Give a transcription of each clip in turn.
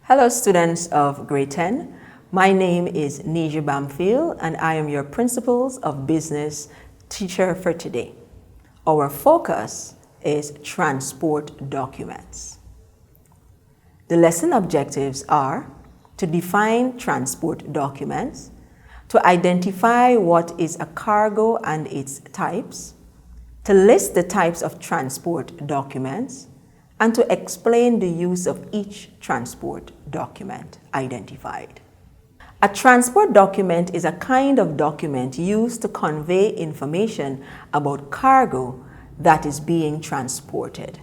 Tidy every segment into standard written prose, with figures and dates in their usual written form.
Hello students of grade 10, my name is Neja Bamfield and I am your Principles of Business teacher for today. Our focus is transport documents. The lesson objectives are to define transport documents, to identify what is a cargo and its types, to list the types of transport documents, and to explain the use of each transport document identified. A transport document is a kind of document used to convey information about cargo that is being transported.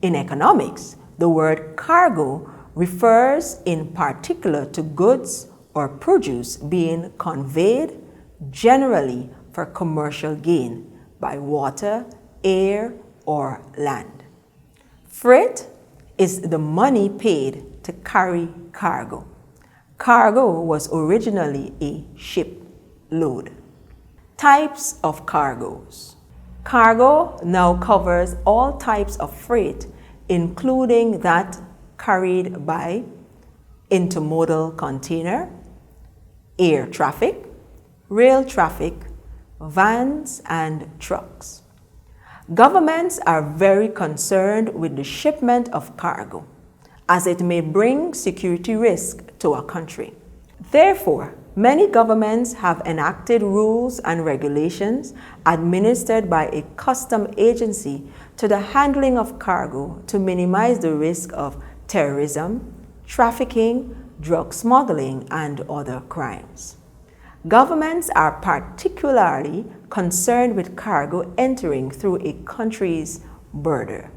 In economics, the word cargo refers in particular to goods or produce being conveyed, generally for commercial gain, by water, air, or land. Freight is the money paid to carry cargo. Cargo was originally a ship load. Types of cargoes. Cargo now covers all types of freight, including that carried by intermodal container, air traffic, rail traffic, vans, and trucks. Governments are very concerned with the shipment of cargo, as it may bring security risk to a country. Therefore, many governments have enacted rules and regulations administered by a custom agency to the handling of cargo to minimize the risk of terrorism, trafficking, drug smuggling, and other crimes. Governments are particularly concerned with cargo entering through a country's border.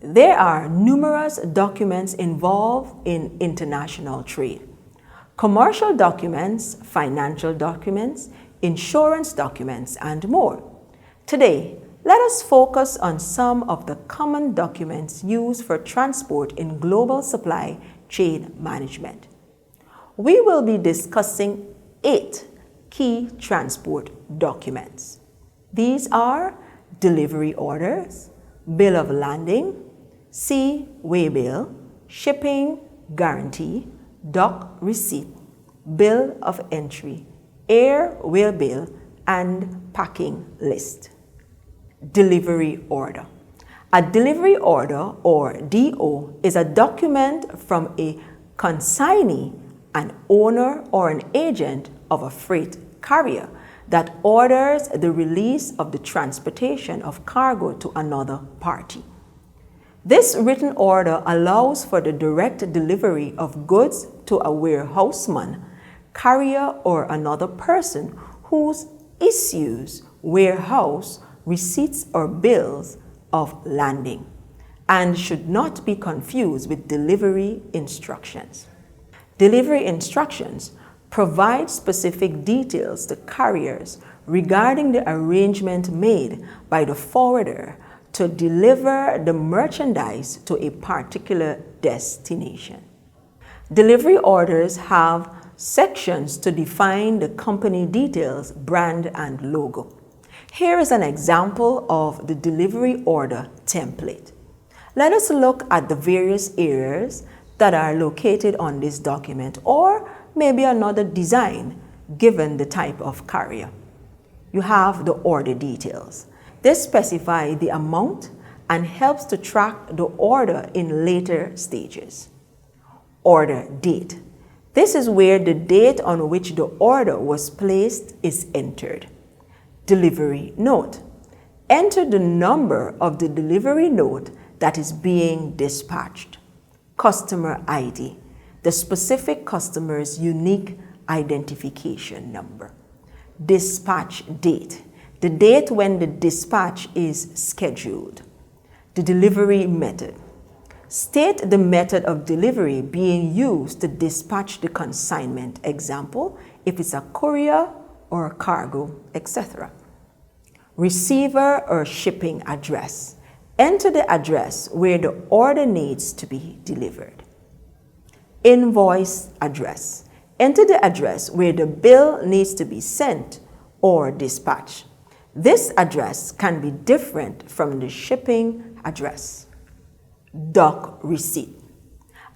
There are numerous documents involved in international trade: commercial documents, financial documents, insurance documents, and more. Today, let us focus on some of the common documents used for transport in global supply chain management. We will be discussing 8 key transport documents. These are delivery orders, bill of landing, seaway bill, shipping guarantee, dock receipt, bill of entry, airway bill, and packing list. Delivery order. A delivery order, or DO, is a document from a consignee, an owner or an agent of a freight carrier that orders the release of the transportation of cargo to another party. This written order allows for the direct delivery of goods to a warehouseman, carrier, or another person whose issues warehouse receipts or bills of landing, and should not be confused with delivery instructions. Delivery instructions provide specific details to carriers regarding the arrangement made by the forwarder to deliver the merchandise to a particular destination. Delivery orders have sections to define the company details, brand, and logo. Here is an example of the delivery order template. Let us look at the various areas that are located on this document, or maybe another design given the type of carrier. You have the order details. They specify the amount and helps to track the order in later stages. Order date. This is where the date on which the order was placed is entered. Delivery note. Enter the number of the delivery note that is being dispatched. Customer ID, the specific customer's unique identification number. Dispatch date, the date when the dispatch is scheduled. The delivery method. State the method of delivery being used to dispatch the consignment. Example, if it's a courier or a cargo, etc. Receiver or shipping address. Enter the address where the order needs to be delivered. Invoice address. Enter the address where the bill needs to be sent or dispatched. This address can be different from the shipping address. Dock receipt.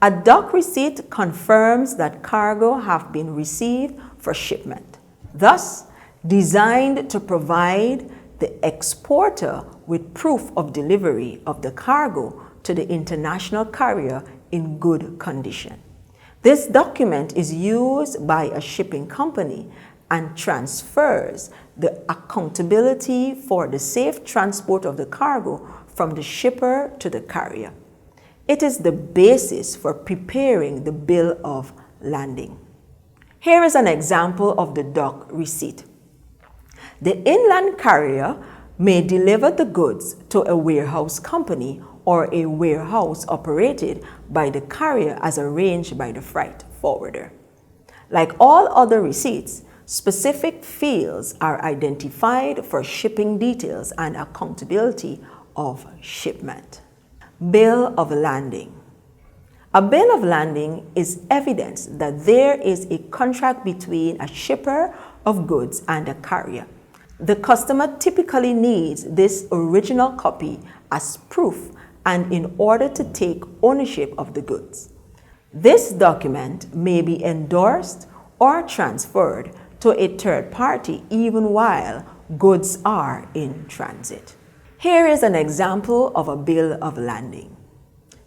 A dock receipt confirms that cargo have been received for shipment, thus designed to provide the exporter with proof of delivery of the cargo to the international carrier in good condition. This document is used by a shipping company and transfers the accountability for the safe transport of the cargo from the shipper to the carrier. It is the basis for preparing the bill of landing. Here is an example of the dock receipt. The inland carrier may deliver the goods to a warehouse company or a warehouse operated by the carrier as arranged by the freight forwarder. Like all other receipts, specific fields are identified for shipping details and accountability of shipment. Bill of landing. A bill of landing is evidence that there is a contract between a shipper of goods and a carrier. The customer typically needs this original copy as proof and in order to take ownership of the goods. This document may be endorsed or transferred to a third party even while goods are in transit. Here is an example of a bill of landing.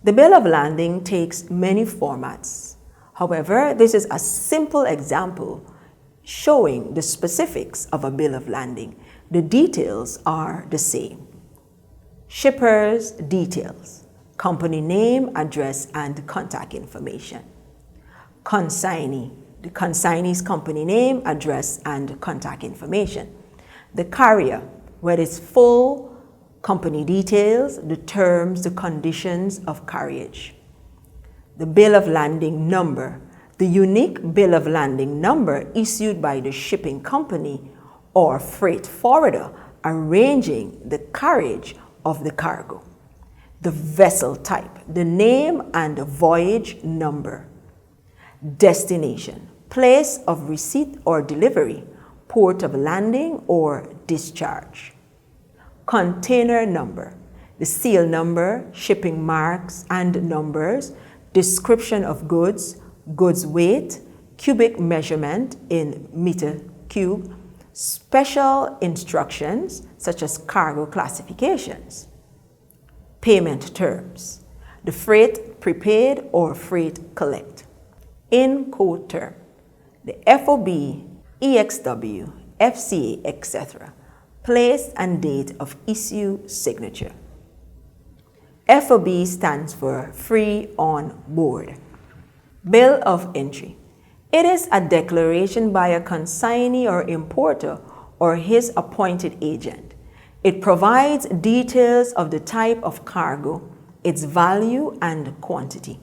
The bill of landing takes many formats. However, this is a simple example showing the specifics of a bill of landing. The details are the same. Shipper's details, company name, address, and contact information. Consignee, the consignee's company name, address, and contact information. The carrier, where its full company details, the terms, the conditions of carriage. The bill of landing number, the unique bill of landing number issued by the shipping company or freight forwarder arranging the carriage of the cargo. The vessel type, the name and the voyage number. Destination, place of receipt or delivery, port of landing or discharge. Container number, the seal number, shipping marks and numbers, description of goods, goods weight, cubic measurement in meter cube, special instructions such as cargo classifications. Payment terms, the freight prepaid or freight collect. Incoterm, the FOB, EXW, FCA, etc. Place and date of issue signature. FOB stands for free on board. Bill of entry. It is a declaration by a consignee or importer or his appointed agent. It provides details of the type of cargo, its value and quantity.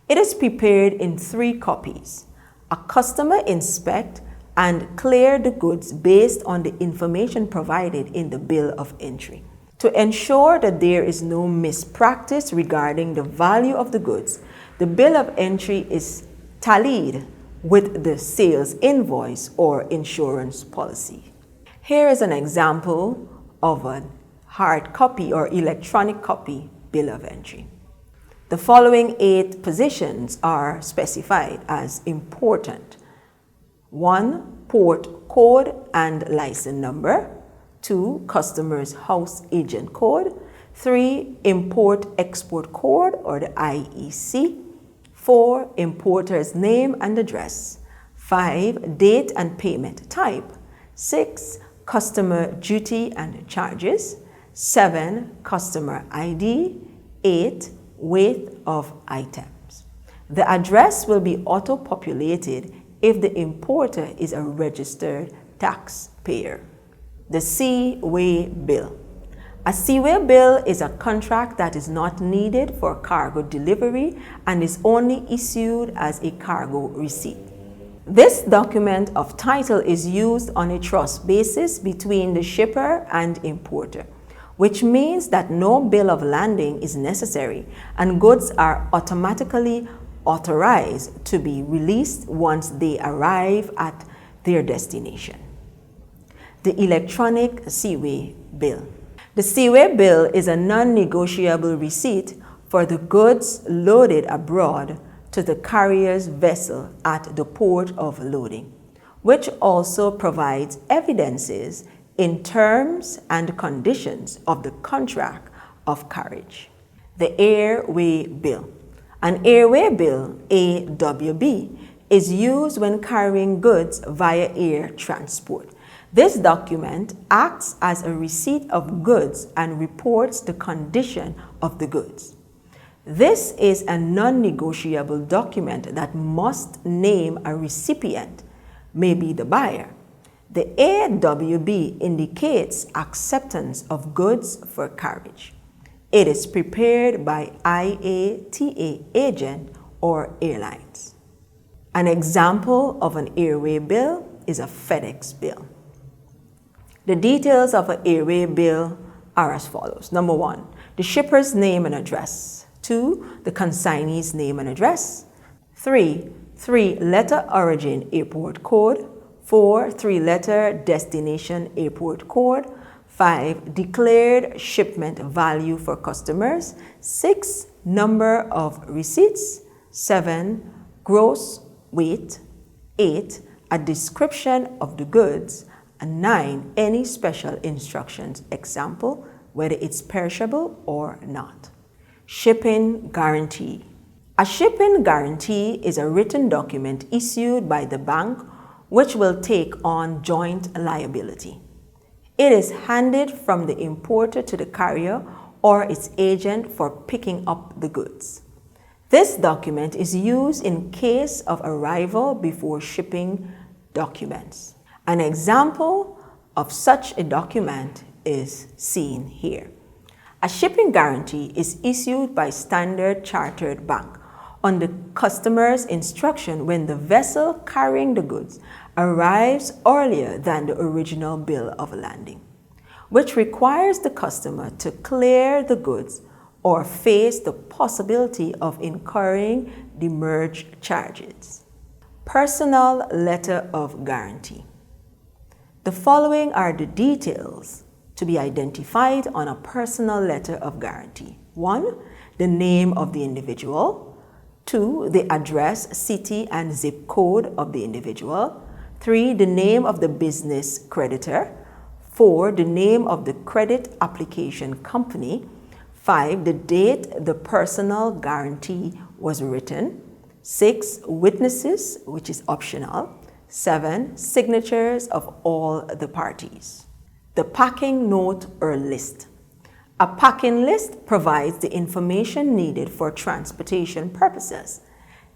It is prepared in 3 copies. A customer inspect and clear the goods based on the information provided in the bill of entry. To ensure that there is no mispractice regarding the value of the goods, the bill of entry is tallied with the sales invoice or insurance policy. Here is an example of a hard copy or electronic copy bill of entry. The following 8 positions are specified as important. 1. Port code and license number. 2. Customer's house agent code. 3. Import-export code or the IEC. 4. Importer's name and address. 5. Date and payment type. 6. Customer duty and charges. 7. Customer ID. 8. Weight of items. The address will be auto-populated if the importer is a registered taxpayer. The Seaway bill. A Seaway bill is a contract that is not needed for cargo delivery and is only issued as a cargo receipt. This document of title is used on a trust basis between the shipper and importer, which means that no bill of landing is necessary and goods are automatically authorized to be released once they arrive at their destination. The electronic Seaway bill. The Seaway bill is a non-negotiable receipt for the goods loaded abroad to the carrier's vessel at the port of loading, which also provides evidences in terms and conditions of the contract of carriage. The Airway bill. An Airway bill, AWB, is used when carrying goods via air transport. This document acts as a receipt of goods and reports the condition of the goods. This is a non-negotiable document that must name a recipient, maybe the buyer. The AWB indicates acceptance of goods for carriage. It is prepared by IATA agent or airlines. An example of an Airway bill is a FedEx bill. The details of an Airway bill are as follows. Number 1, the shipper's name and address. 2, the consignee's name and address. 3, 3-letter origin airport code. 4, 3-letter destination airport code. 5, declared shipment value for customers. 6, number of receipts. 7, gross weight. 8, a description of the goods. And 9, any special instructions, example, whether it's perishable or not. Shipping guarantee. A shipping guarantee is a written document issued by the bank which will take on joint liability. It is handed from the importer to the carrier or its agent for picking up the goods. This document is used in case of arrival before shipping documents. An example of such a document is seen here. A shipping guarantee is issued by Standard Chartered Bank on the customer's instruction when the vessel carrying the goods arrives earlier than the original bill of landing, which requires the customer to clear the goods or face the possibility of incurring demurrage charges. Personal letter of guarantee. The following are the details to be identified on a personal letter of guarantee. 1, the name of the individual. 2, the address, city, and zip code of the individual. 3, the name of the business creditor. 4, the name of the credit application company. 5, the date the personal guarantee was written. 6, witnesses, which is optional. 7, signatures of all the parties. The packing note or list. A packing list provides the information needed for transportation purposes.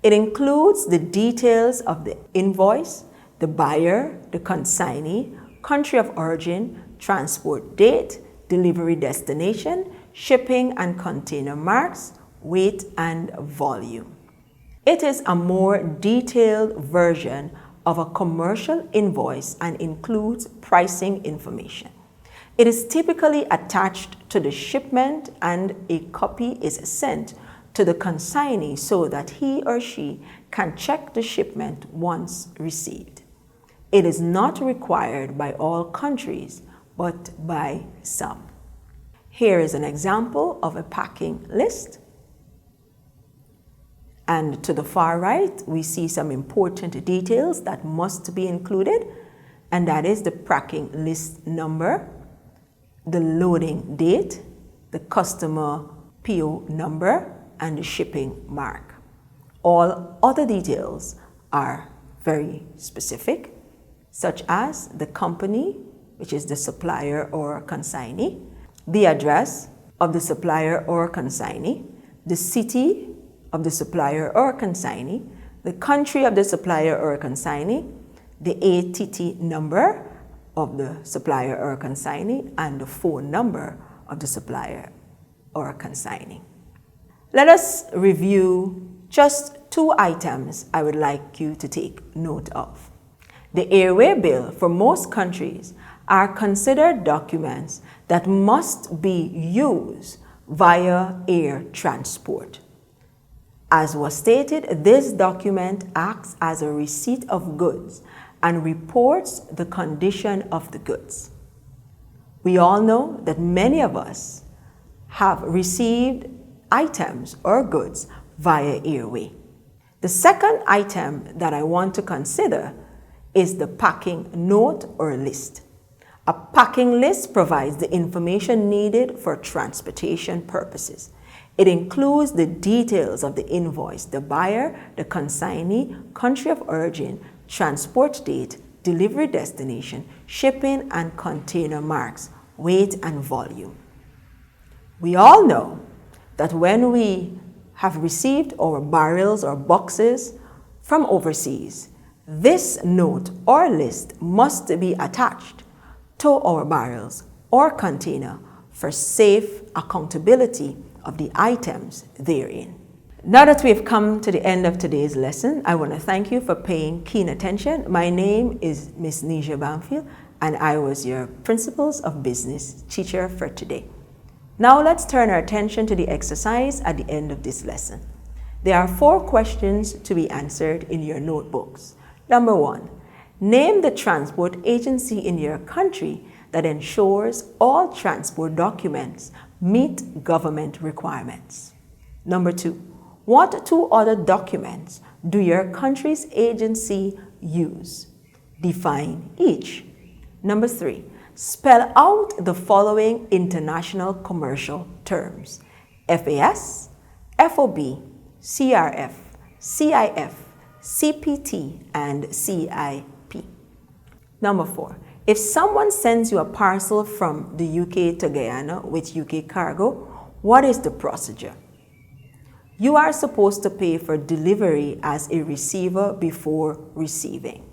It includes the details of the invoice, the buyer, the consignee, country of origin, transport date, delivery destination, shipping and container marks, weight and volume. It is a more detailed version of a commercial invoice and includes pricing information. It is typically attached to the shipment and a copy is sent to the consignee so that he or she can check the shipment once received. It is not required by all countries, but by some. Here is an example of a packing list. And to the far right, we see some important details that must be included, and that is the packing list number, the loading date, the customer PO number, and the shipping mark. All other details are very specific, such as the company, which is the supplier or consignee, the address of the supplier or consignee, the city of the supplier or consignee, the country of the supplier or consignee, the ATT number of the supplier or consignee, and the phone number of the supplier or consignee. Let us review just 2 items I would like you to take note of. The Airway bill for most countries are considered documents that must be used via air transport. As was stated, this document acts as a receipt of goods and reports the condition of the goods. We all know that many of us have received items or goods via Airway. The second item that I want to consider is the packing note or list. A packing list provides the information needed for transportation purposes. It includes the details of the invoice, the buyer, the consignee, country of origin, transport date, delivery destination, shipping and container marks, weight and volume. We all know that when we have received our barrels or boxes from overseas, this note or list must be attached to our barrels or container for safe accountability of the items therein. Now that we've come to the end of today's lesson, I want to thank you for paying keen attention. My name is Miss Neja Bamfield, and I was your Principles of Business teacher for today. Now let's turn our attention to the exercise at the end of this lesson. There are 4 questions to be answered in your notebooks. Number 1, name the transport agency in your country that ensures all transport documents meet government requirements. Number 2, what 2 other documents do your country's agency use? Define each. Number 3, spell out the following international commercial terms: FAS, FOB, CRF, CIF, CPT, and CIP. Number 4, if someone sends you a parcel from the UK to Guyana with UK cargo, what is the procedure? You are supposed to pay for delivery as a receiver before receiving.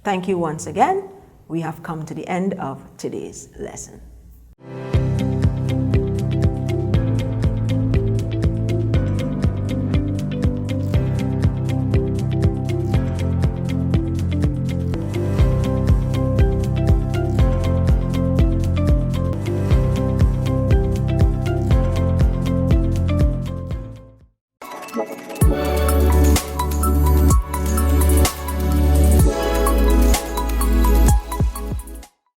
Thank you once again. We have come to the end of today's lesson.